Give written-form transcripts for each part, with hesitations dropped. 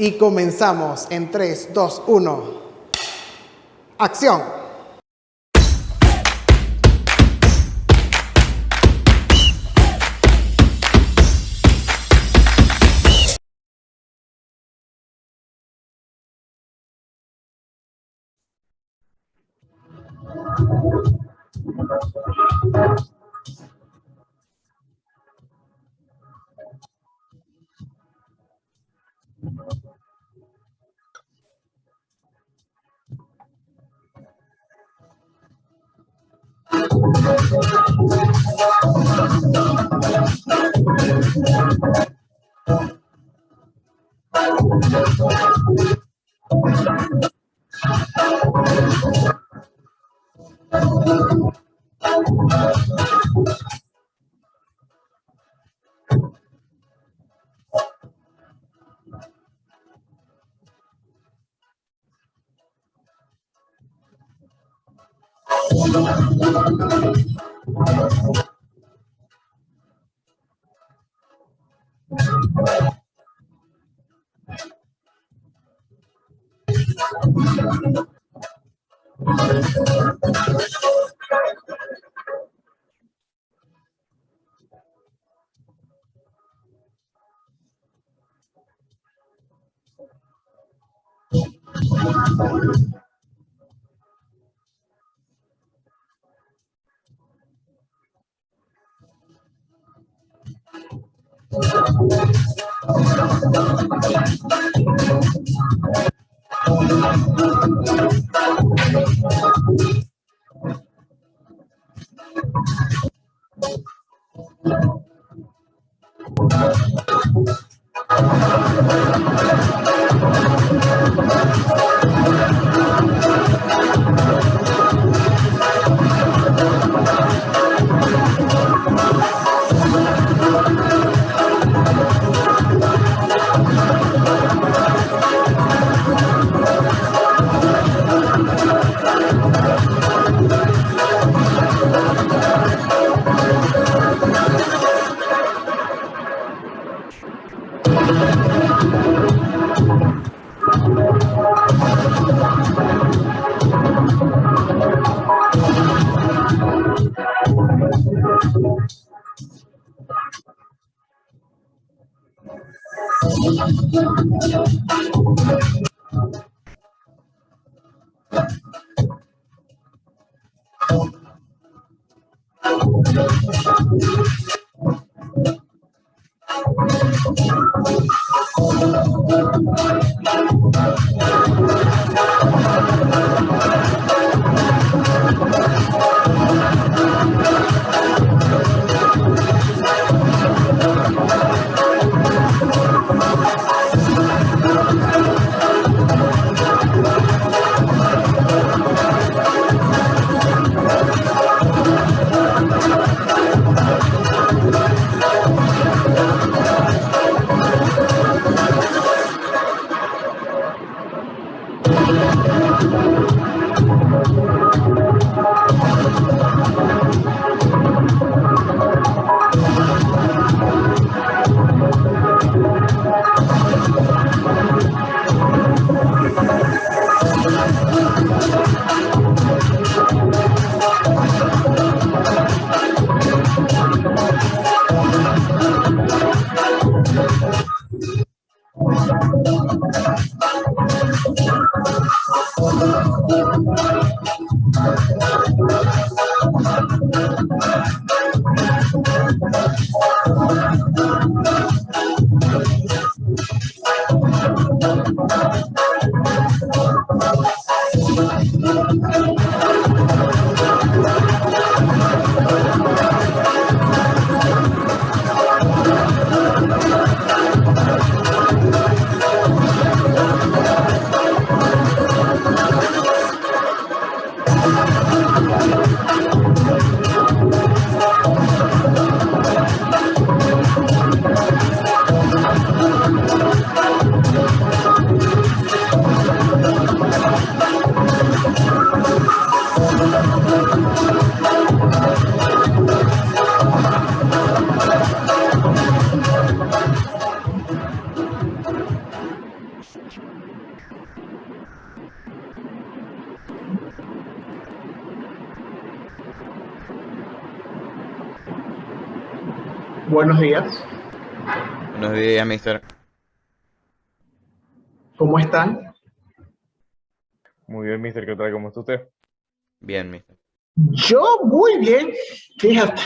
Y comenzamos en 3, 2, 1. ¡Acción! Buenos días, Buenos días, mister. ¿cómo están? Muy bien, mister, ¿qué tal? ¿Cómo está usted? Bien, mister. Yo muy bien, fíjate,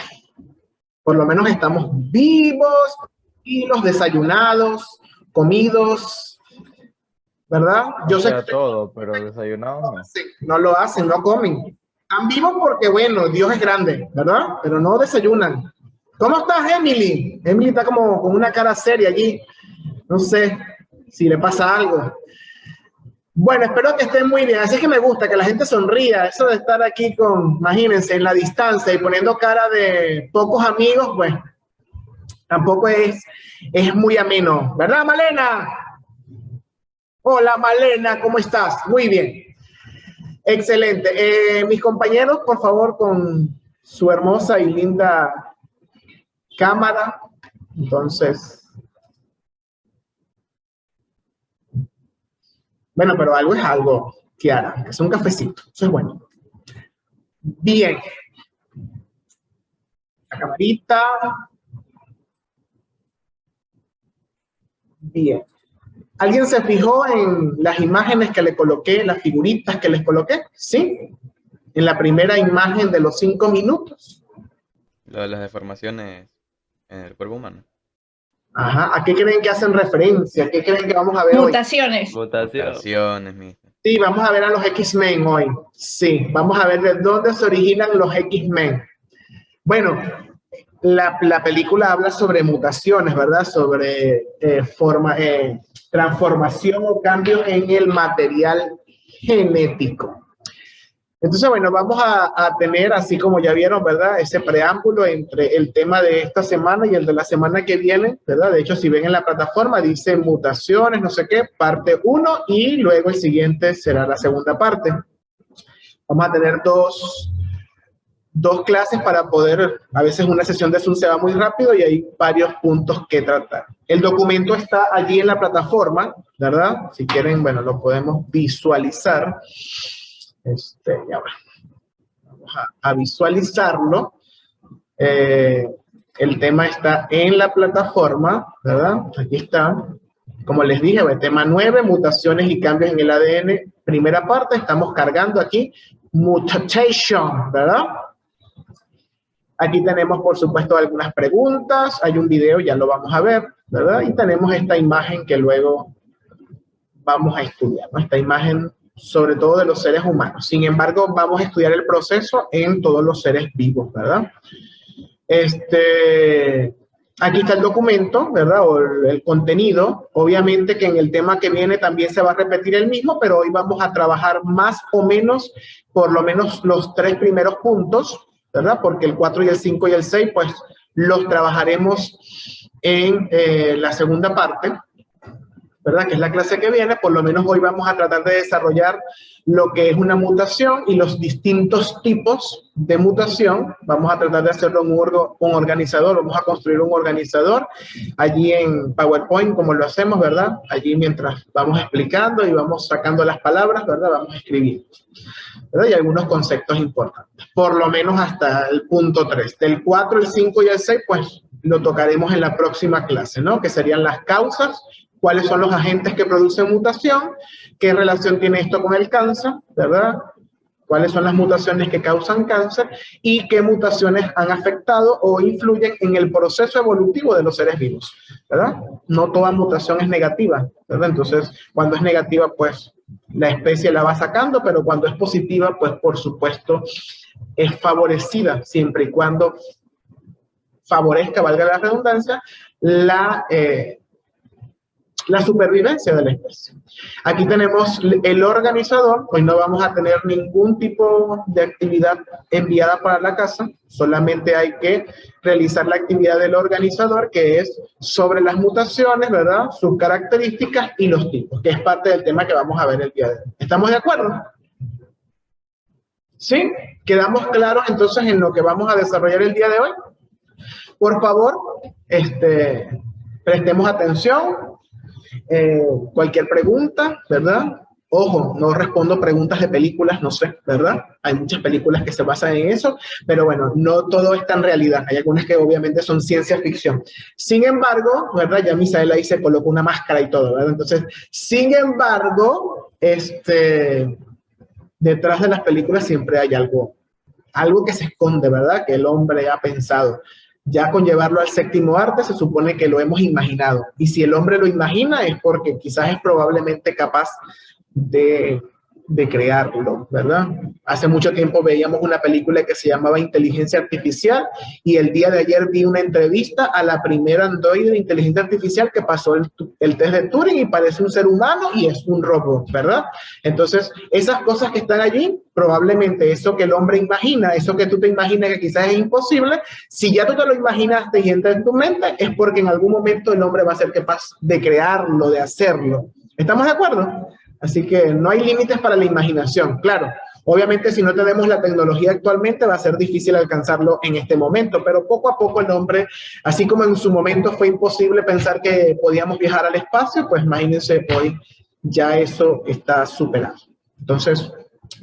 por lo menos estamos vivos y los desayunados, comidos, ¿verdad? O Yo sé que sea, ustedes todo, pero desayunados no. no lo hacen, no comen. Están vivos porque, bueno, Dios es grande, ¿verdad? Pero no desayunan. ¿Cómo estás, Emily? Emily está como con una cara seria allí. No sé si le pasa algo. Bueno, espero que estén muy bien. Así es que me gusta que la gente sonría. Eso de estar aquí con, imagínense, en la distancia y poniendo cara de pocos amigos, pues tampoco es muy ameno. ¿Verdad, Malena? Hola, Malena, ¿cómo estás? Muy bien. Excelente. Mis compañeros, por favor, con su hermosa y linda cámara. Entonces, bueno, pero algo es algo, Kiara. Es un cafecito. Eso es bueno. Bien. La camarita. Bien. ¿Alguien se fijó en las imágenes que le coloqué, las figuritas que les coloqué? ¿Sí? En la primera imagen de los 5 minutos. Lo de las deformaciones en el cuerpo humano. Ajá. ¿A qué creen que hacen referencia? ¿Qué creen que vamos a ver hoy? Mutaciones. Votación. Mutaciones, mister. Sí, vamos a ver a los X-Men hoy. Sí, vamos a ver de dónde se originan los X-Men. Bueno, la película habla sobre mutaciones, ¿verdad? Sobre transformación o cambio en el material genético. Entonces, bueno, vamos a tener, así como ya vieron, ¿verdad? Ese preámbulo entre el tema de esta semana y el de la semana que viene, ¿verdad? De hecho, si ven en la plataforma, dice mutaciones, no sé qué, parte 1 y luego el siguiente será la segunda parte. Vamos a tener dos clases para poder, a veces una sesión de Zoom se va muy rápido y hay varios puntos que tratar. El documento está allí en la plataforma, ¿verdad? Si quieren, bueno, lo podemos visualizar. Ya va. Vamos a visualizarlo. El tema está en la plataforma, ¿verdad? Aquí está. Como les dije, el tema 9, mutaciones y cambios en el ADN. Primera parte, estamos cargando aquí mutation, ¿verdad? Aquí tenemos, por supuesto, algunas preguntas. Hay un video, ya lo vamos a ver, ¿verdad? Y tenemos esta imagen que luego vamos a estudiar, ¿no? Esta imagen sobre todo de los seres humanos. Sin embargo, vamos a estudiar el proceso en todos los seres vivos, ¿verdad? Aquí está el documento, ¿verdad? O el contenido. Obviamente que en el tema que viene también se va a repetir el mismo, pero hoy vamos a trabajar más o menos, por lo menos los 3 primeros puntos, ¿verdad? Porque el 4 y el 5 y el 6, pues los trabajaremos en la segunda parte, ¿verdad? Que es la clase que viene. Por lo menos hoy vamos a tratar de desarrollar lo que es una mutación y los distintos tipos de mutación. Vamos a tratar de hacerlo en un organizador, vamos a construir un organizador allí en PowerPoint, como lo hacemos, ¿verdad? Allí mientras vamos explicando y vamos sacando las palabras, ¿verdad? Vamos a escribir, ¿verdad? Y algunos conceptos importantes, por lo menos hasta el punto 3. Del 4, el 5 y el 6, pues lo tocaremos en la próxima clase, ¿no? Que serían las causas, cuáles son los agentes que producen mutación, qué relación tiene esto con el cáncer, ¿verdad? Cuáles son las mutaciones que causan cáncer y qué mutaciones han afectado o influyen en el proceso evolutivo de los seres vivos, ¿verdad? No toda mutación es negativa, ¿verdad? Entonces, cuando es negativa, pues la especie la va sacando, pero cuando es positiva, pues por supuesto es favorecida siempre y cuando favorezca, valga la redundancia, la supervivencia de la especie. Aquí tenemos el organizador. Hoy no vamos a tener ningún tipo de actividad enviada para la casa, solamente hay que realizar la actividad del organizador, que es sobre las mutaciones, ¿verdad? Sus características y los tipos, que es parte del tema que vamos a ver el día de hoy. ¿Estamos de acuerdo? ¿Sí? ¿Quedamos claros entonces en lo que vamos a desarrollar el día de hoy? Por favor, prestemos atención. Cualquier pregunta, ¿verdad? Ojo, no respondo preguntas de películas, no sé, ¿verdad? Hay muchas películas que se basan en eso, pero bueno, no todo está en realidad. Hay algunas que obviamente son ciencia ficción. Sin embargo, ¿verdad? Ya Misael ahí se colocó una máscara y todo, ¿verdad? Entonces, sin embargo, detrás de las películas siempre hay algo que se esconde, ¿verdad? Que el hombre ha pensado. Ya con llevarlo al séptimo arte se supone que lo hemos imaginado. Y si el hombre lo imagina es porque quizás es probablemente capaz de crearlo, ¿verdad? Hace mucho tiempo veíamos una película que se llamaba Inteligencia Artificial y el día de ayer vi una entrevista a la primera androide de inteligencia artificial que pasó el test de Turing y parece un ser humano y es un robot, ¿verdad? Entonces, esas cosas que están allí, probablemente eso que el hombre imagina, eso que tú te imaginas que quizás es imposible, si ya tú te lo imaginaste y entra en tu mente, es porque en algún momento el hombre va a ser capaz de crearlo, de hacerlo. ¿Estamos de acuerdo? Así que no hay límites para la imaginación, claro. Obviamente, si no tenemos la tecnología actualmente, va a ser difícil alcanzarlo en este momento, pero poco a poco el hombre, así como en su momento fue imposible pensar que podíamos viajar al espacio, pues imagínense, hoy ya eso está superado. Entonces,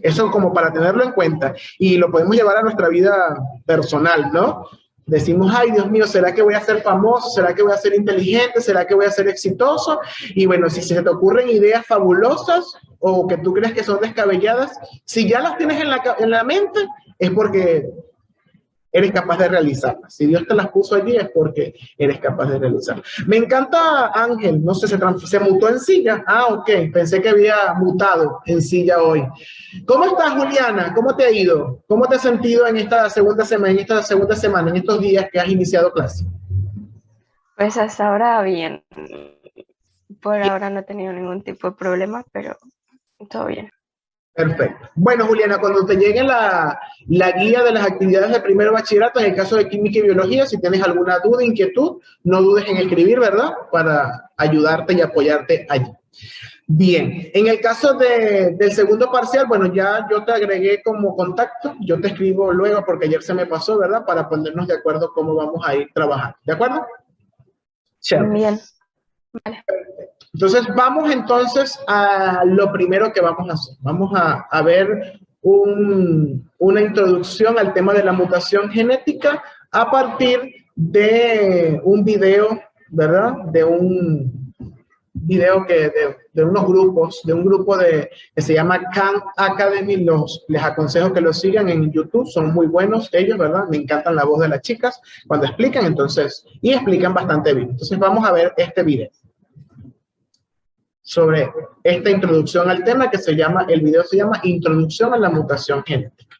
eso como para tenerlo en cuenta y lo podemos llevar a nuestra vida personal, ¿no? Decimos, ay, Dios mío, ¿será que voy a ser famoso? ¿Será que voy a ser inteligente? ¿Será que voy a ser exitoso? Y bueno, si se te ocurren ideas fabulosas o que tú crees que son descabelladas, si ya las tienes en la mente, es porque eres capaz de realizarlas. Si Dios te las puso allí es porque eres capaz de realizarlas. Me encanta Ángel, no sé, se mutó en silla. Ah, ok, pensé que había mutado en silla hoy. ¿Cómo estás, Juliana? ¿Cómo te ha ido? ¿Cómo te has sentido en esta segunda semana, en estos días que has iniciado clase? Pues hasta ahora bien. Por ahora no he tenido ningún tipo de problema, pero todo bien. Perfecto. Bueno, Juliana, cuando te llegue la guía de las actividades de primer bachillerato, en el caso de química y biología, si tienes alguna duda, inquietud, no dudes en escribir, ¿verdad? Para ayudarte y apoyarte allí. Bien, en el caso del segundo parcial, bueno, ya yo te agregué como contacto, yo te escribo luego porque ayer se me pasó, ¿verdad? Para ponernos de acuerdo cómo vamos a ir trabajando, ¿de acuerdo? Chévere. Bien. Vale. Entonces, vamos entonces a lo primero que vamos a hacer. Vamos a ver una introducción al tema de la mutación genética a partir de un video, ¿verdad? De un video de unos grupos, de un grupo que se llama Khan Academy. Les aconsejo que los sigan en YouTube, son muy buenos ellos, ¿verdad? Me encantan la voz de las chicas cuando explican, entonces, y explican bastante bien. Entonces, vamos a ver este video sobre esta introducción al tema el video se llama Introducción a la mutación genética.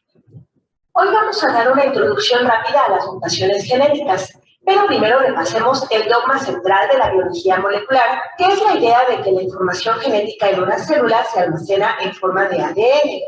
Hoy vamos a dar una introducción rápida a las mutaciones genéticas, pero primero repasemos el dogma central de la biología molecular, que es la idea de que la información genética en una célula se almacena en forma de ADN.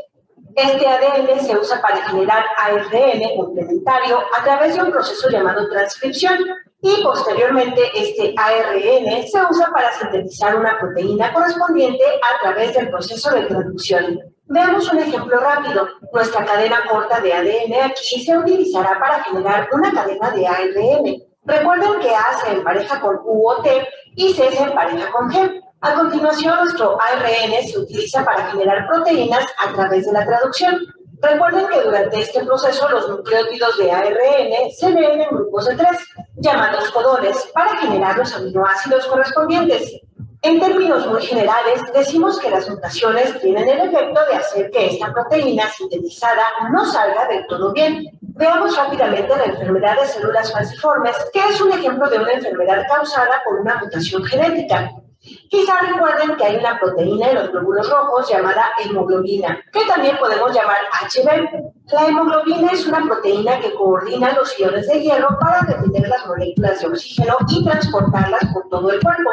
Este ADN se usa para generar ARN complementario a través de un proceso llamado transcripción y posteriormente este ARN se usa para sintetizar una proteína correspondiente a través del proceso de traducción. Veamos un ejemplo rápido. Nuestra cadena corta de ADN aquí se utilizará para generar una cadena de ARN. Recuerden que A se empareja con U o T y C se empareja con G. A continuación, nuestro ARN se utiliza para generar proteínas a través de la traducción. Recuerden que durante este proceso los nucleótidos de ARN se leen en grupos de 3, llamados codones, para generar los aminoácidos correspondientes. En términos muy generales, decimos que las mutaciones tienen el efecto de hacer que esta proteína sintetizada no salga del todo bien. Veamos rápidamente la enfermedad de células falciformes, que es un ejemplo de una enfermedad causada por una mutación genética. Quizá recuerden que hay una proteína en los glóbulos rojos llamada hemoglobina, que también podemos llamar HB. La hemoglobina es una proteína que coordina los iones de hierro para retener las moléculas de oxígeno y transportarlas por todo el cuerpo.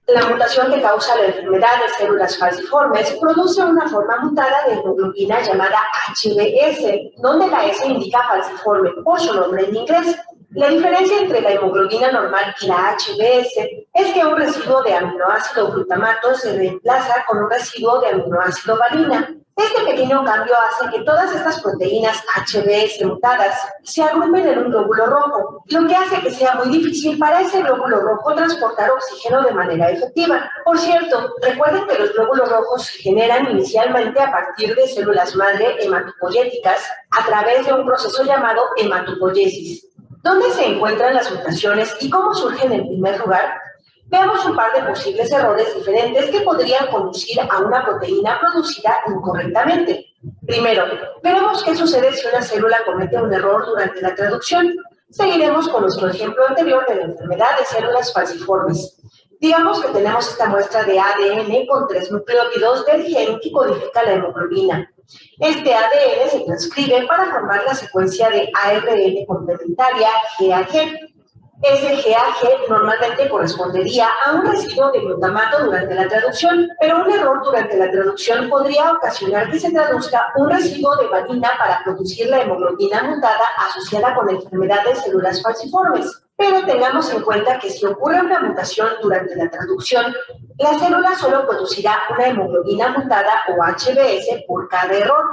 La mutación que causa la enfermedad de células falciformes produce una forma mutada de hemoglobina llamada HbS, donde la S indica falciforme por su nombre en inglés. La diferencia entre la hemoglobina normal y la HbS es que un residuo de aminoácido glutamato se reemplaza con un residuo de aminoácido valina. Este pequeño cambio hace que todas estas proteínas HBS mutadas se agrupen en un glóbulo rojo, lo que hace que sea muy difícil para ese glóbulo rojo transportar oxígeno de manera efectiva. Por cierto, recuerden que los glóbulos rojos se generan inicialmente a partir de células madre hematopoyéticas a través de un proceso llamado hematopoiesis. ¿Dónde se encuentran las mutaciones y cómo surgen en primer lugar? Veamos un par de posibles errores diferentes que podrían conducir a una proteína producida incorrectamente. Primero, veremos qué sucede si una célula comete un error durante la traducción. Seguiremos con nuestro ejemplo anterior de la enfermedad de células falciformes. Digamos que tenemos esta muestra de ADN con 3 nucleótidos del gen que codifica la hemoglobina. Este ADN se transcribe para formar la secuencia de ARN complementaria GAG. Ese GAG normalmente correspondería a un residuo de glutamato durante la traducción, pero un error durante la traducción podría ocasionar que se traduzca un residuo de valine para producir la hemoglobina mutada asociada con la enfermedad de células falciformes. Pero tengamos en cuenta que si ocurre una mutación durante la traducción, la célula solo producirá una hemoglobina mutada o HBS por cada error.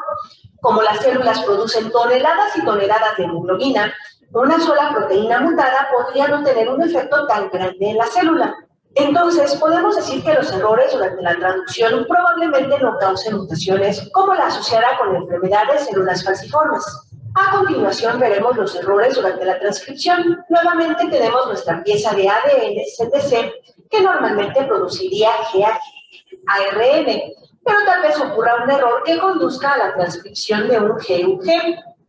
Como las células producen toneladas y toneladas de hemoglobina, una sola proteína mutada podría no tener un efecto tan grande en la célula. Entonces, podemos decir que los errores durante la traducción probablemente no causen mutaciones como la asociada con la enfermedad de células falciformes. A continuación veremos los errores durante la transcripción. Nuevamente tenemos nuestra pieza de ADN CTC que normalmente produciría GARN, pero tal vez ocurra un error que conduzca a la transcripción de un GUG,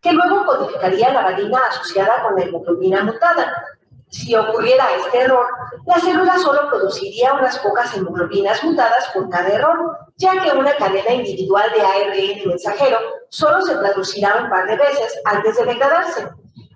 que luego codificaría la valina asociada con la hemoglobina mutada. Si ocurriera este error, la célula solo produciría unas pocas hemoglobinas mutadas por cada error, ya que una cadena individual de ARN mensajero solo se traducirá un par de veces antes de degradarse.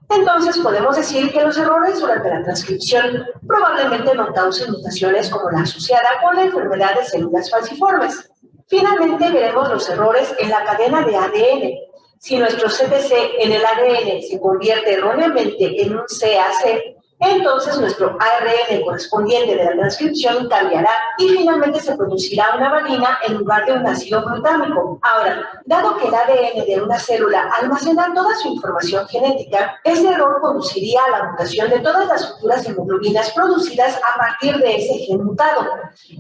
Entonces podemos decir que los errores durante la transcripción probablemente no causen mutaciones como la asociada con la enfermedad de células falciformes. Finalmente veremos los errores en la cadena de ADN. Si nuestro CTC en el ADN se convierte erróneamente en un CAC, entonces nuestro ARN correspondiente de la transcripción cambiará y finalmente se producirá una valina en lugar de un ácido glutámico. Ahora, dado que el ADN de una célula almacena toda su información genética, ese error conduciría a la mutación de todas las futuras hemoglobinas producidas a partir de ese gen mutado.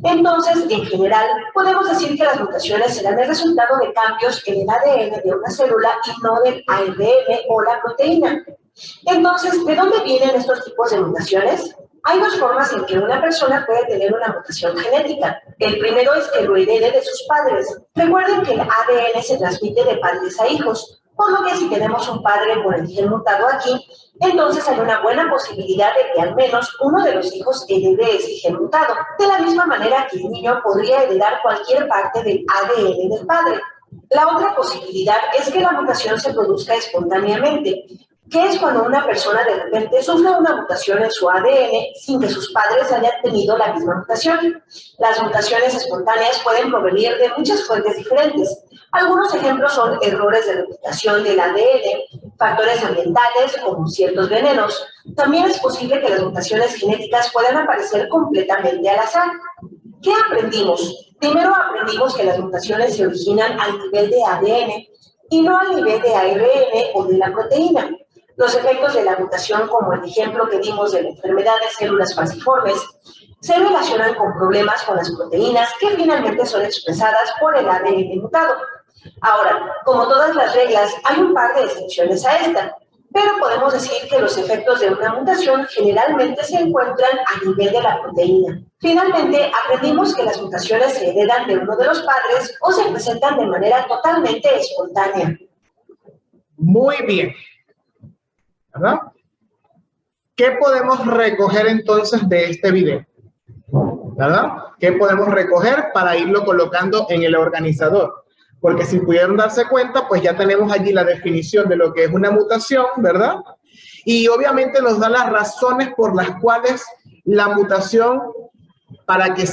Entonces, en general, podemos decir que las mutaciones serán el resultado de cambios en el ADN de una célula y no del ARN o la proteína. Entonces, ¿de dónde vienen estos tipos de mutaciones? Hay dos formas en que una persona puede tener una mutación genética. El primero es que lo herede de sus padres. Recuerden que el ADN se transmite de padres a hijos, por lo que si tenemos un padre con el gen mutado aquí, entonces hay una buena posibilidad de que al menos uno de los hijos herede ese gen mutado, de la misma manera que el niño podría heredar cualquier parte del ADN del padre. La otra posibilidad es que la mutación se produzca espontáneamente, que es cuando una persona de repente sufre una mutación en su ADN sin que sus padres hayan tenido la misma mutación. Las mutaciones espontáneas pueden provenir de muchas fuentes diferentes. Algunos ejemplos son errores de replicación del ADN, factores ambientales como ciertos venenos. También es posible que las mutaciones genéticas puedan aparecer completamente al azar. ¿Qué aprendimos? Primero aprendimos que las mutaciones se originan al nivel de ADN y no al nivel de ARN o de la proteína. Los efectos de la mutación, como el ejemplo que dimos de la enfermedad de células falciformes, se relacionan con problemas con las proteínas que finalmente son expresadas por el ADN mutado. Ahora, como todas las reglas, hay un par de excepciones a esta, pero podemos decir que los efectos de una mutación generalmente se encuentran a nivel de la proteína. Finalmente, aprendimos que las mutaciones se heredan de uno de los padres o se presentan de manera totalmente espontánea. Muy bien. ¿Verdad? ¿Qué podemos recoger entonces de este video? ¿Verdad? ¿Qué podemos recoger para irlo colocando en el organizador? Porque si pudieron darse cuenta, pues ya tenemos allí la definición de lo que es una mutación, ¿verdad? Y obviamente nos da las razones por las cuales la mutación, para que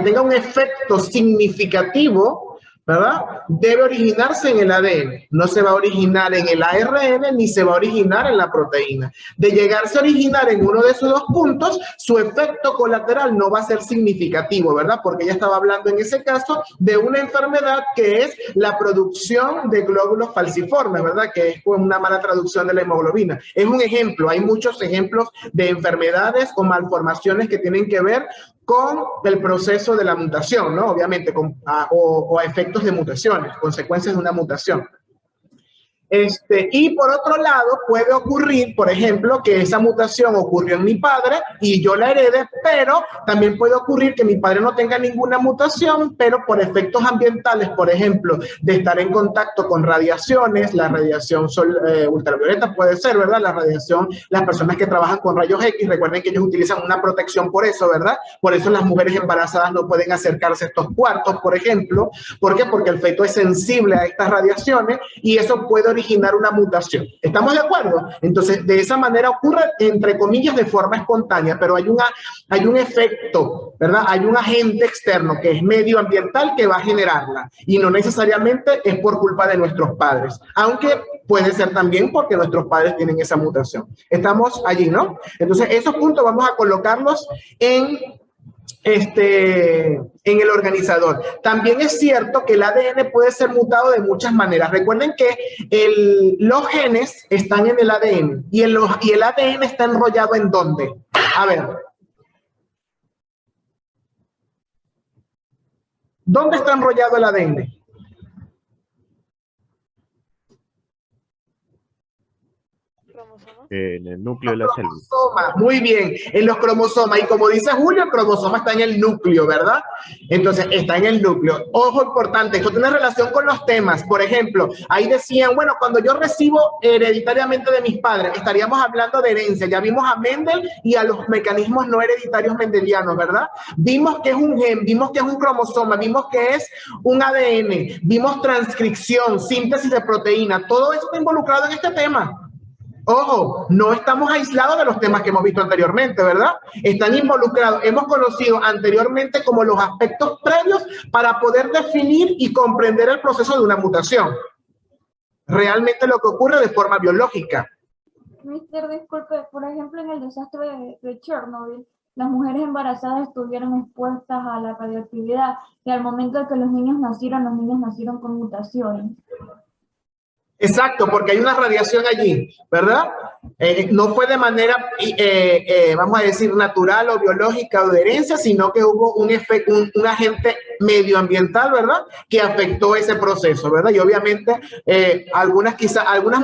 tenga un efecto significativo, ¿verdad? Debe originarse en el ADN. No se va a originar en el ARN ni se va a originar en la proteína. De llegarse a originar en uno de esos dos puntos, su efecto colateral no va a ser significativo, ¿verdad? Porque ella estaba hablando en ese caso de una enfermedad que es la producción de glóbulos falciformes, ¿verdad? Que es una mala traducción de la hemoglobina. Es un ejemplo, hay muchos ejemplos de enfermedades o malformaciones que tienen que ver con el proceso de la mutación, ¿no? Obviamente, o efectos de mutaciones, consecuencias de una mutación. Y por otro lado, puede ocurrir, por ejemplo, que esa mutación ocurrió en mi padre y yo la herede, pero también puede ocurrir que mi padre no tenga ninguna mutación, pero por efectos ambientales, por ejemplo, de estar en contacto con radiaciones, la radiación ultravioleta puede ser, ¿verdad? La radiación, las personas que trabajan con rayos X, recuerden que ellos utilizan una protección por eso, ¿verdad? Por eso las mujeres embarazadas no pueden acercarse a estos cuartos, por ejemplo. ¿Por qué? Porque el feto es sensible a estas radiaciones y eso puede originar una mutación. ¿Estamos de acuerdo? Entonces, de esa manera ocurre, entre comillas, de forma espontánea, pero hay un efecto, ¿verdad? Hay un agente externo que es medioambiental que va a generarla y no necesariamente es por culpa de nuestros padres, aunque puede ser también porque nuestros padres tienen esa mutación. Estamos allí, ¿no? Entonces, esos puntos vamos a colocarlos en el organizador. También es cierto que el ADN puede ser mutado de muchas maneras. Recuerden que los genes están en el ADN y el ADN está enrollado ¿en dónde? A ver. ¿Dónde está enrollado el ADN? En el núcleo de la célula. Muy bien, en los cromosomas. Y como dice Julio, el cromosoma está en el núcleo, ¿verdad? Entonces, está en el núcleo. Ojo importante, esto tiene relación con los temas. Por ejemplo, ahí decían, bueno, cuando yo recibo hereditariamente de mis padres, estaríamos hablando de herencia. Ya vimos a Mendel y a los mecanismos no hereditarios mendelianos, ¿verdad? Vimos que es un gen, vimos que es un cromosoma, vimos que es un ADN, vimos transcripción, síntesis de proteína. Todo eso está involucrado en este tema. Ojo, no estamos aislados de los temas que hemos visto anteriormente, ¿verdad? Están involucrados, hemos conocido anteriormente como los aspectos previos para poder definir y comprender el proceso de una mutación. Realmente lo que ocurre de forma biológica. Mister, disculpe, por ejemplo, en el desastre de Chernobyl, las mujeres embarazadas estuvieron expuestas a la radioactividad y al momento de que los niños nacieron con mutaciones. Exacto, porque hay una radiación allí, ¿verdad? No fue de manera, vamos a decir, natural o biológica o de herencia, sino que hubo un agente medioambiental, ¿verdad? Que afectó ese proceso, ¿verdad? Y obviamente algunas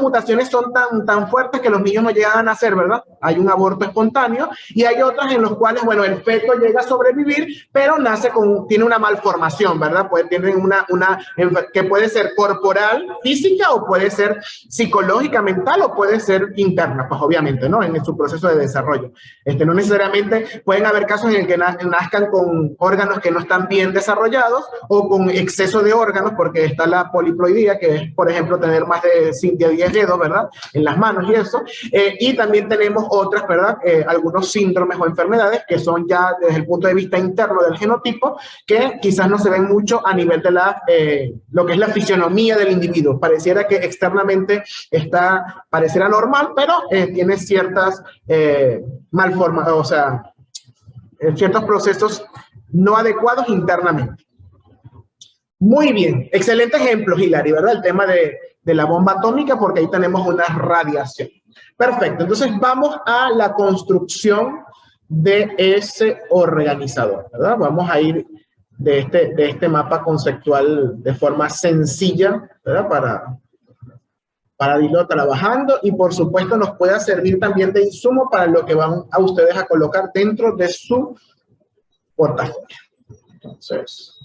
mutaciones son tan fuertes que los niños no llegan a nacer, ¿verdad? Hay un aborto espontáneo y hay otras en los cuales, bueno, el feto llega a sobrevivir, pero tiene una malformación, ¿verdad? Tiene que puede ser corporal, física, o puede ser psicológica, mental, o puede ser interna, pues obviamente, ¿no? En su proceso de desarrollo. No necesariamente pueden haber casos en el que nazcan con órganos que no están bien desarrollados o con exceso de órganos, porque está la poliploidía, que es, por ejemplo, tener más de 10 dedos, ¿verdad? En las manos y eso. Y también tenemos otras, ¿verdad? Algunos síndromes o enfermedades que son ya desde el punto de vista interno del genotipo, que quizás no se ven mucho a nivel de lo que es la fisionomía del individuo. Pareciera que externamente pareciera normal, pero tiene ciertas malformaciones, o sea, ciertos procesos no adecuados internamente. Muy bien, excelente ejemplo, Hilary, ¿verdad? El tema de la bomba atómica, porque ahí tenemos una radiación. Perfecto, entonces vamos a la construcción de ese organizador, ¿verdad? Vamos a ir de este mapa conceptual de forma sencilla, ¿verdad? Para irlo trabajando, y por supuesto nos pueda servir también de insumo para lo que van a ustedes a colocar dentro de su portafolio. Entonces,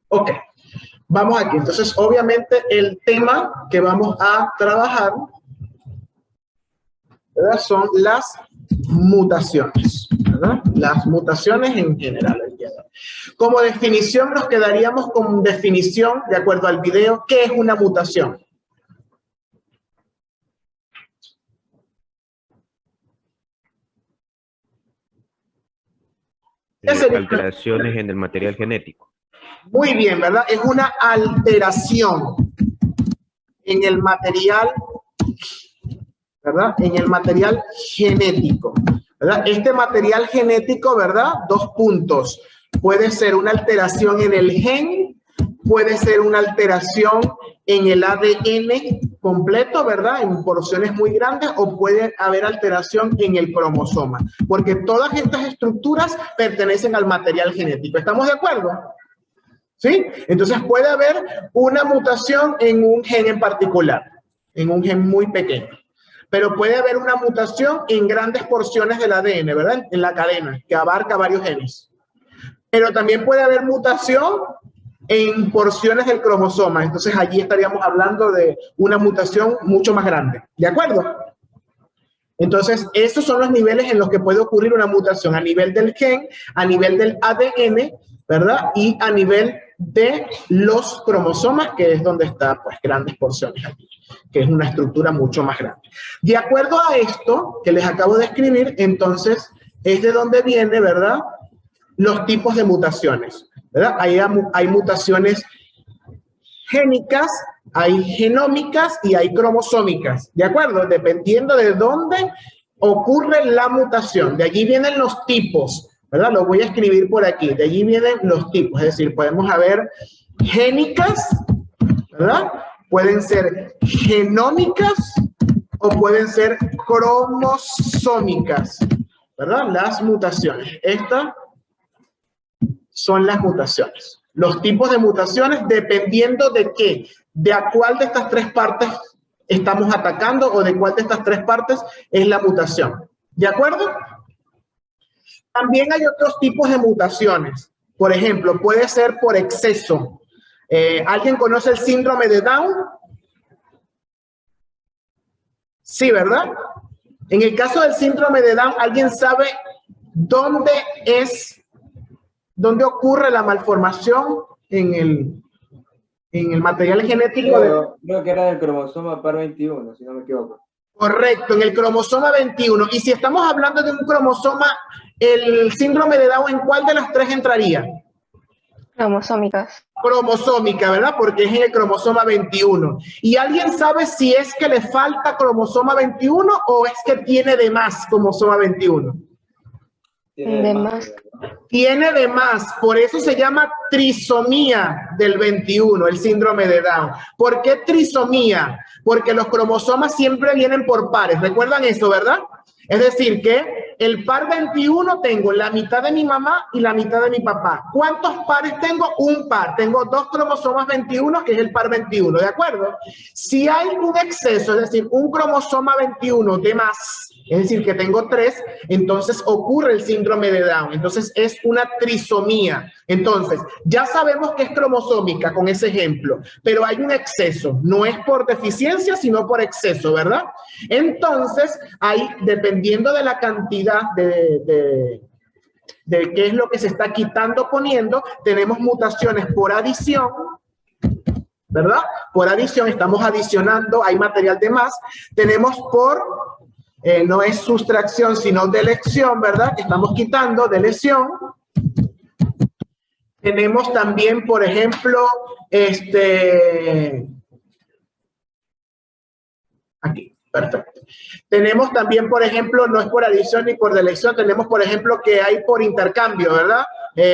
ok, vamos aquí. Entonces, obviamente el tema que vamos a trabajar, ¿verdad? Son las mutaciones, ¿verdad? Las mutaciones en general. Como definición nos quedaríamos con definición, de acuerdo al video, ¿qué es una mutación? Alteraciones en el material genético. Muy bien, ¿verdad? Es una alteración en el material, ¿verdad? En el material genético, ¿verdad? Este material genético, ¿verdad? Dos puntos. Puede ser una alteración en el gen, puede ser una alteración en el ADN completo, ¿verdad? En porciones muy grandes, o puede haber alteración en el cromosoma, porque todas estas estructuras pertenecen al material genético. ¿Estamos de acuerdo? ¿Sí? Entonces puede haber una mutación en un gen en particular, en un gen muy pequeño, pero puede haber una mutación en grandes porciones del ADN, ¿verdad? En la cadena, que abarca varios genes. Pero también puede haber mutación en porciones del cromosoma. Entonces allí estaríamos hablando de una mutación mucho más grande. ¿De acuerdo? Entonces, estos son los niveles en los que puede ocurrir una mutación a nivel del gen, a nivel del ADN, ¿verdad? Y a nivel de los cromosomas, que es donde está, pues, grandes porciones aquí, que es una estructura mucho más grande. De acuerdo a esto que les acabo de escribir, entonces, es de donde viene, ¿verdad?, los tipos de mutaciones, ¿verdad? Hay mutaciones génicas, hay genómicas y hay cromosómicas, ¿de acuerdo? Dependiendo de dónde ocurre la mutación. De allí vienen los tipos, ¿verdad? Lo voy a escribir por aquí. De allí vienen los tipos, es decir, podemos haber génicas, ¿verdad? Pueden ser genómicas o pueden ser cromosómicas, ¿verdad? Las mutaciones. Estas son las mutaciones. Los tipos de mutaciones dependiendo de qué, de a cuál de estas tres partes estamos atacando o de cuál de estas tres partes es la mutación. ¿De acuerdo? También hay otros tipos de mutaciones. Por ejemplo, puede ser por exceso. ¿Alguien conoce el síndrome de Down? Sí, ¿verdad? En el caso del síndrome de Down, ¿alguien sabe dónde ocurre la malformación en el material genético? Creo que era del cromosoma par 21, si no me equivoco. Correcto, en el cromosoma 21. Y si estamos hablando de un cromosoma, el síndrome de Down, ¿en cuál de las tres entraría? Cromosómicas. Cromosómica, ¿verdad? Porque es en el cromosoma 21. ¿Y alguien sabe si es que le falta cromosoma 21 o es que tiene de más cromosoma 21? De más. Tiene de más, por eso se llama trisomía del 21, el síndrome de Down. ¿Por qué trisomía? Porque los cromosomas siempre vienen por pares, ¿recuerdan eso, verdad? Es decir, que el par 21 tengo la mitad de mi mamá y la mitad de mi papá. ¿Cuántos pares tengo? Un par. Tengo dos cromosomas 21, que es el par 21, ¿de acuerdo? Si hay un exceso, es decir, un cromosoma 21 de más, es decir, que tengo 3, entonces ocurre el síndrome de Down. Entonces es una trisomía. Entonces, ya sabemos que es cromosómica con ese ejemplo, pero hay un exceso. No es por deficiencia, sino por exceso, ¿verdad? Entonces, hay, dependiendo de la cantidad de qué es lo que se está quitando, poniendo, tenemos mutaciones por adición, ¿verdad? Por adición, estamos adicionando, hay material de más. Tenemos por... no es sustracción, sino delección, ¿verdad? Que estamos quitando, delección. Tenemos también, por ejemplo, aquí, perfecto. Tenemos también, por ejemplo, no es por adición ni por delección, tenemos, por ejemplo, que hay por intercambio, ¿verdad?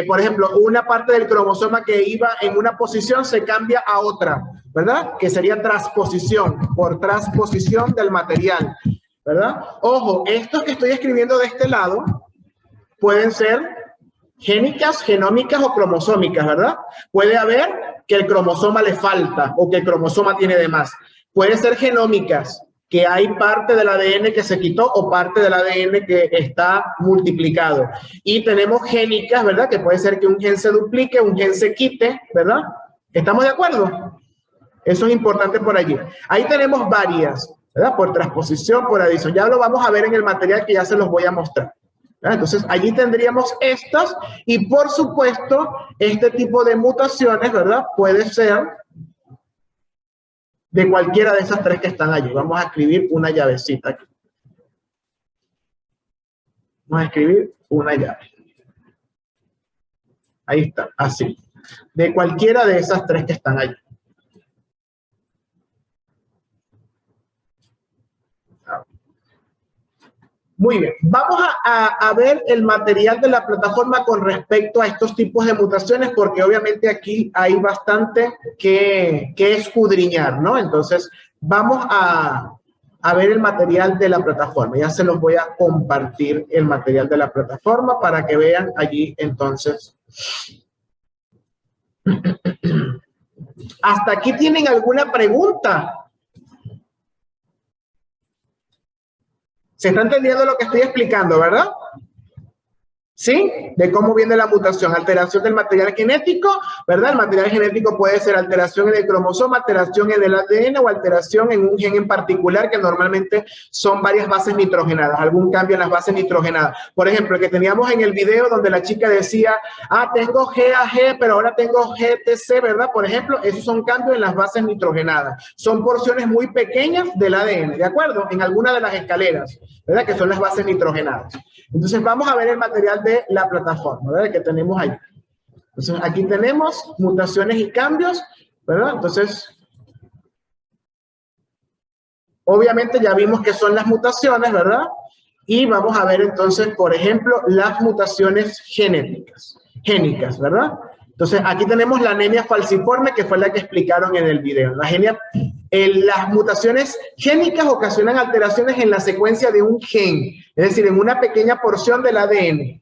Por ejemplo, una parte del cromosoma que iba en una posición se cambia a otra, ¿verdad? Que sería transposición, por transposición del material, ¿verdad? Ojo, estos que estoy escribiendo de este lado pueden ser génicas, genómicas o cromosómicas, ¿verdad? Puede haber que el cromosoma le falta o que el cromosoma tiene de más. Puede ser genómicas, que hay parte del ADN que se quitó o parte del ADN que está multiplicado. Y tenemos génicas, ¿verdad? Que puede ser que un gen se duplique, un gen se quite, ¿verdad? ¿Estamos de acuerdo? Eso es importante por allí. Ahí tenemos varias, ¿verdad? Por transposición, por adición. Ya lo vamos a ver en el material que ya se los voy a mostrar, ¿verdad? Entonces, allí tendríamos estas y, por supuesto, este tipo de mutaciones, ¿verdad? Puede ser de cualquiera de esas tres que están allí. Vamos a escribir una llavecita aquí. Vamos a escribir una llave. Ahí está, así. de cualquiera de esas tres que están ahí. Muy bien, vamos a ver el material de la plataforma con respecto a estos tipos de mutaciones, porque obviamente aquí hay bastante que escudriñar, ¿no? Entonces, vamos a ver el material de la plataforma. Ya se los voy a compartir el material de la plataforma para que vean allí entonces. ¿Hasta aquí tienen alguna pregunta? ¿Se está entendiendo lo que estoy explicando, verdad? ¿Sí? De cómo viene la mutación, alteración del material genético, ¿verdad? El material genético puede ser alteración en el cromosoma, alteración en el ADN o alteración en un gen en particular, que normalmente son varias bases nitrogenadas, algún cambio en las bases nitrogenadas. Por ejemplo, el que teníamos en el video donde la chica decía, tengo GAG, pero ahora tengo GTC, ¿verdad? Por ejemplo, esos son cambios en las bases nitrogenadas. Son porciones muy pequeñas del ADN, ¿de acuerdo? En alguna de las escaleras, ¿verdad? Que son las bases nitrogenadas. Entonces vamos a ver el material de la plataforma, ¿verdad? Que tenemos ahí. Entonces aquí tenemos mutaciones y cambios, ¿verdad? Entonces, obviamente ya vimos que son las mutaciones, ¿verdad? Y vamos a ver entonces, por ejemplo, las mutaciones génicas, ¿verdad? Entonces aquí tenemos la anemia falciforme, que fue la que explicaron en el video. Las mutaciones génicas ocasionan alteraciones en la secuencia de un gen, es decir, en una pequeña porción del ADN,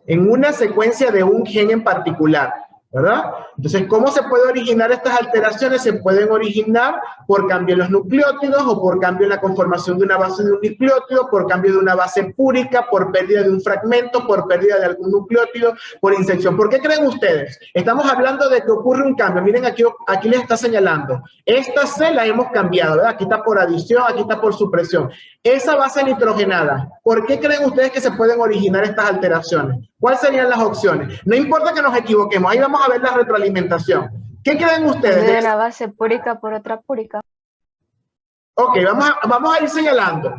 en una secuencia de un gen en particular, ¿verdad? Entonces, ¿cómo se pueden originar estas alteraciones? Se pueden originar por cambio en los nucleótidos o por cambio en la conformación de una base de un nucleótido, por cambio de una base púrica, por pérdida de un fragmento, por pérdida de algún nucleótido, por inserción. ¿Por qué creen ustedes? Estamos hablando de que ocurre un cambio. Miren, aquí les está señalando. Esta C la hemos cambiado, ¿verdad? Aquí está por adición, aquí está por supresión. Esa base nitrogenada, ¿por qué creen ustedes que se pueden originar estas alteraciones? ¿Cuáles serían las opciones? No importa que nos equivoquemos, ahí vamos a ver la retroalimentación. ¿Qué creen ustedes? De una base púrica por otra púrica. Ok, vamos a ir señalando.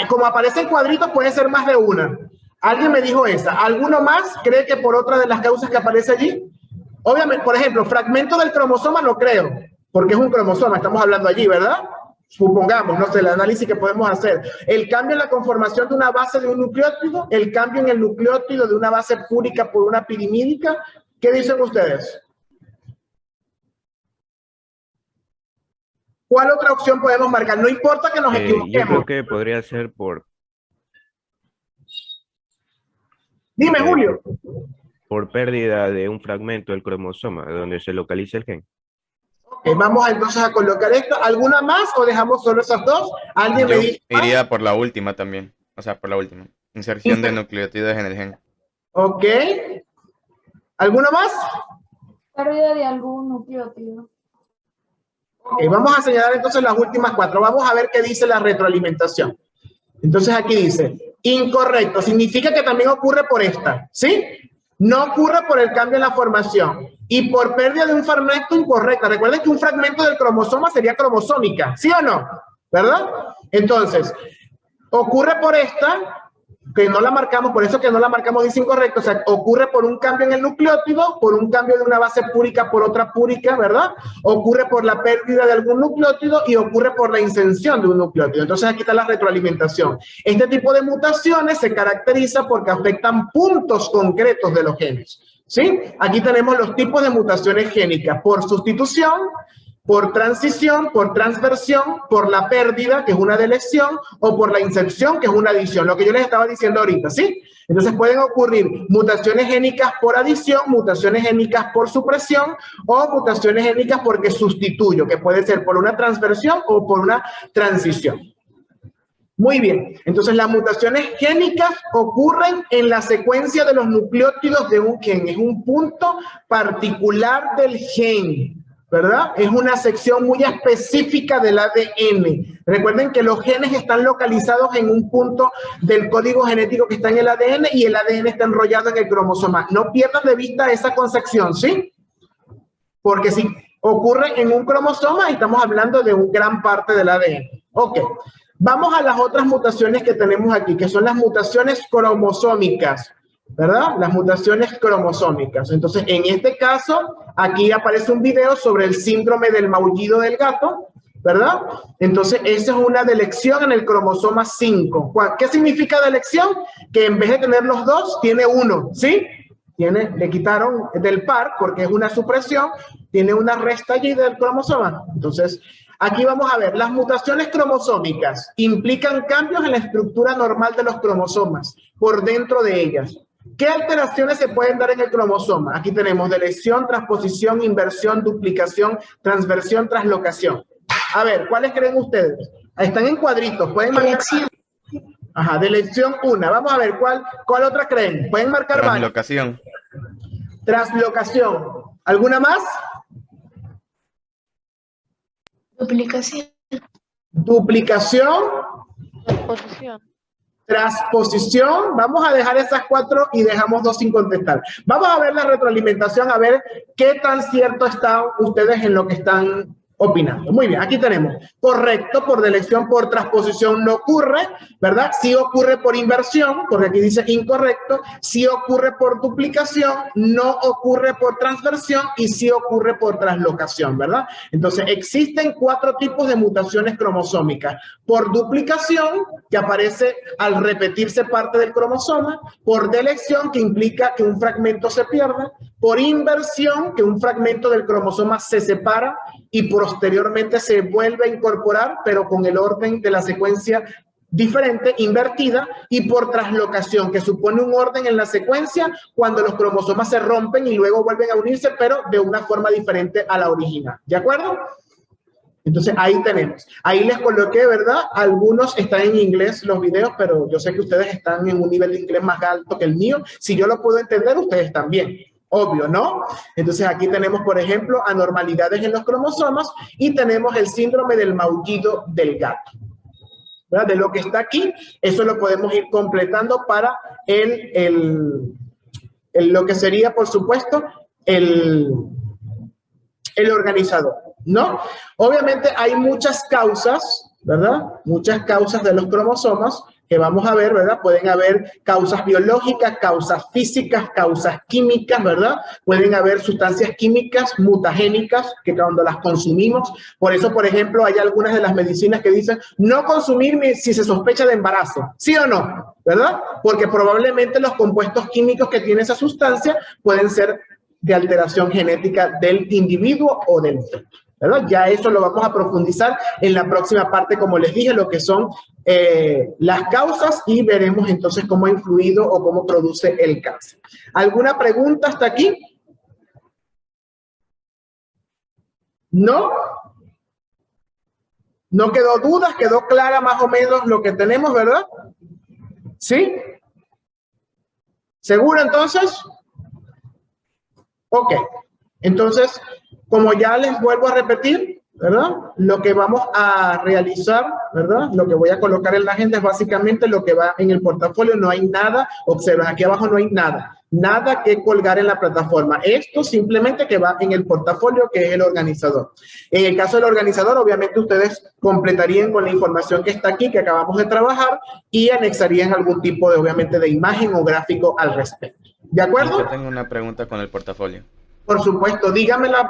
Como aparecen cuadritos, puede ser más de una. Alguien me dijo esa. ¿Alguno más cree que por otra de las causas que aparece allí? Obviamente, por ejemplo, fragmento del cromosoma no creo, porque es un cromosoma, estamos hablando allí, ¿verdad? Supongamos, no sé, el análisis que podemos hacer. El cambio en la conformación de una base de un nucleótido, el cambio en el nucleótido de una base púrica por una pirimídica. ¿Qué dicen ustedes? ¿Cuál otra opción podemos marcar? No importa que nos equivoquemos. Yo creo que podría ser Dime, Julio. por pérdida de un fragmento del cromosoma, donde se localiza el gen. Vamos entonces a colocar esto. ¿Alguna más o dejamos solo esas dos? ¿Alguien me dice? Iría por la última también. O sea, por la última. Inserción de nucleótidos en el gen. Ok. ¿Alguno más? Pérdida de algún nucleótido. Ok, vamos a señalar entonces las últimas cuatro. Vamos a ver qué dice la retroalimentación. Entonces aquí dice, incorrecto. Significa que también ocurre por esta, ¿sí? No ocurre por el cambio en la formación. Y por pérdida de un fragmento incorrecta. Recuerden que un fragmento del cromosoma sería cromosómica, ¿sí o no? ¿Verdad? Entonces, ocurre por esta, que no la marcamos, por eso que no la marcamos dice incorrecto, o sea, ocurre por un cambio en el nucleótido, por un cambio de una base púrica por otra púrica, ¿verdad? Ocurre por la pérdida de algún nucleótido y ocurre por la inserción de un nucleótido. Entonces aquí está la retroalimentación. Este tipo de mutaciones se caracteriza porque afectan puntos concretos de los genes, ¿sí? Aquí tenemos los tipos de mutaciones génicas: por sustitución, por transición, por transversión, por la pérdida, que es una deleción, o por la inserción, que es una adición, lo que yo les estaba diciendo ahorita, ¿sí? Entonces pueden ocurrir mutaciones génicas por adición, mutaciones génicas por supresión, o mutaciones génicas porque sustituyo, que puede ser por una transversión o por una transición. Muy bien, entonces las mutaciones génicas ocurren en la secuencia de los nucleótidos de un gen, es un punto particular del gen, ¿verdad? Es una sección muy específica del ADN. Recuerden que los genes están localizados en un punto del código genético que está en el ADN y el ADN está enrollado en el cromosoma. No pierdan de vista esa concepción, ¿sí? Porque si ocurre en un cromosoma, estamos hablando de una gran parte del ADN. Ok. Vamos a las otras mutaciones que tenemos aquí, que son las mutaciones cromosómicas. ¿verdad? Las mutaciones cromosómicas. Entonces, en este caso, aquí aparece un video sobre el síndrome del maullido del gato, ¿verdad? Entonces, esa es una delección en el cromosoma 5. ¿Qué significa delección? Que en vez de tener los dos, tiene uno, ¿sí? Le quitaron del par, porque es una supresión, tiene una resta allí del cromosoma. Entonces, aquí vamos a ver, las mutaciones cromosómicas implican cambios en la estructura normal de los cromosomas, por dentro de ellas. ¿Qué alteraciones se pueden dar en el cromosoma? Aquí tenemos delección, transposición, inversión, duplicación, transversión, translocación. A ver, ¿cuáles creen ustedes? Están en cuadritos, pueden marcar. Ajá, delección una. Vamos a ver, ¿cuál otra creen? Pueden marcar varias. Translocación. Translocación. ¿Alguna más? Duplicación. Duplicación. Transposición. Transposición. Vamos a dejar esas 4 y dejamos 2 sin contestar. Vamos a ver la retroalimentación, a ver qué tan cierto están ustedes en lo que están opinando. Muy bien, aquí tenemos correcto por delección, por transposición no ocurre, ¿verdad? Sí ocurre por inversión, porque aquí dice incorrecto, sí ocurre por duplicación, no ocurre por transversión y sí ocurre por translocación, ¿verdad? Entonces existen 4 tipos de mutaciones cromosómicas: por duplicación, que aparece al repetirse parte del cromosoma; por delección, que implica que un fragmento se pierde; por inversión, que un fragmento del cromosoma se separa y posteriormente se vuelve a incorporar, pero con el orden de la secuencia diferente, invertida; y por translocación, que supone un orden en la secuencia cuando los cromosomas se rompen y luego vuelven a unirse, pero de una forma diferente a la original. ¿De acuerdo? Entonces ahí tenemos. Ahí les coloqué, ¿verdad? Algunos están en inglés los videos, pero yo sé que ustedes están en un nivel de inglés más alto que el mío. Si yo lo puedo entender, ustedes también. Obvio, ¿no? Entonces aquí tenemos, por ejemplo, anormalidades en los cromosomas y tenemos el síndrome del maullido del gato, ¿verdad? De lo que está aquí, eso lo podemos ir completando para lo que sería, por supuesto, el organizador, ¿no? Obviamente hay muchas causas, ¿verdad? Muchas causas de los cromosomas que vamos a ver, ¿verdad? Pueden haber causas biológicas, causas físicas, causas químicas, ¿verdad? Pueden haber sustancias químicas mutagénicas que cuando las consumimos, por eso, por ejemplo, hay algunas de las medicinas que dicen no consumir si se sospecha de embarazo, ¿sí o no? ¿Verdad? Porque probablemente los compuestos químicos que tiene esa sustancia pueden ser de alteración genética del individuo o del feto, ¿verdad? Ya eso lo vamos a profundizar en la próxima parte, como les dije, lo que son las causas, y veremos entonces cómo ha influido o cómo produce el cáncer. ¿Alguna pregunta hasta aquí? ¿No? ¿No quedó dudas? ¿Quedó clara más o menos lo que tenemos, verdad? ¿Sí? ¿Seguro entonces? Ok. Entonces, como ya les vuelvo a repetir, ¿verdad? Lo que vamos a realizar, ¿verdad? Lo que voy a colocar en la agenda es básicamente lo que va en el portafolio. No hay nada, observen, aquí abajo no hay nada. Nada que colgar en la plataforma. Esto simplemente que va en el portafolio, que es el organizador. En el caso del organizador, obviamente ustedes completarían con la información que está aquí, que acabamos de trabajar, y anexarían algún tipo de, obviamente, de imagen o gráfico al respecto. ¿De acuerdo? Yo tengo una pregunta con el portafolio. Por supuesto, dígamela.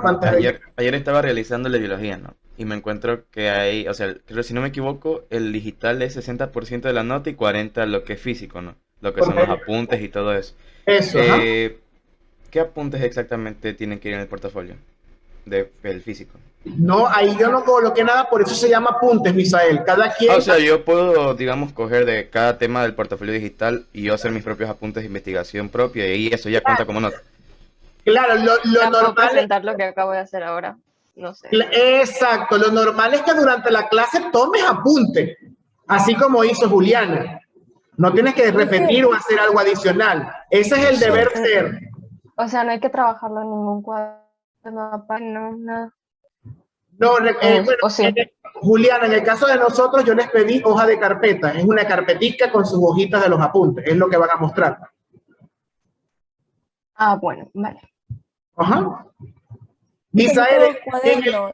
Ayer estaba realizando la biología, ¿no? Y me encuentro que hay, o sea, creo, si no me equivoco, el digital es 60% de la nota y 40% lo que es físico, ¿no? Lo que son los apuntes y todo eso. Eso, ¿qué apuntes exactamente tienen que ir en el portafolio del físico? No, ahí yo no coloqué nada, por eso se llama apuntes, Misael. Cada quien... O sea, yo puedo, digamos, coger de cada tema del portafolio digital y yo hacer mis propios apuntes de investigación propia, y eso ya cuenta como nota. Claro, lo normal... presentar lo que acabo de hacer ahora, no sé. Exacto, lo normal es que durante la clase tomes apunte, así como hizo Juliana. No tienes que repetir o hacer algo adicional. Ese es el deber ser. O sea, no hay que trabajarlo en ningún cuadro, no, nada. No, bueno, o sí. Juliana, en el caso de nosotros, yo les pedí hoja de carpeta. Es una carpetica con sus hojitas de los apuntes. Es lo que van a mostrar. Ah, bueno, vale. Ajá. Misael,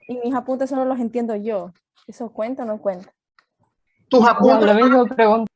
y mis apuntes solo los entiendo yo. ¿Eso cuenta o no cuenta? Tus apuntes... No, lo mismo pregunto.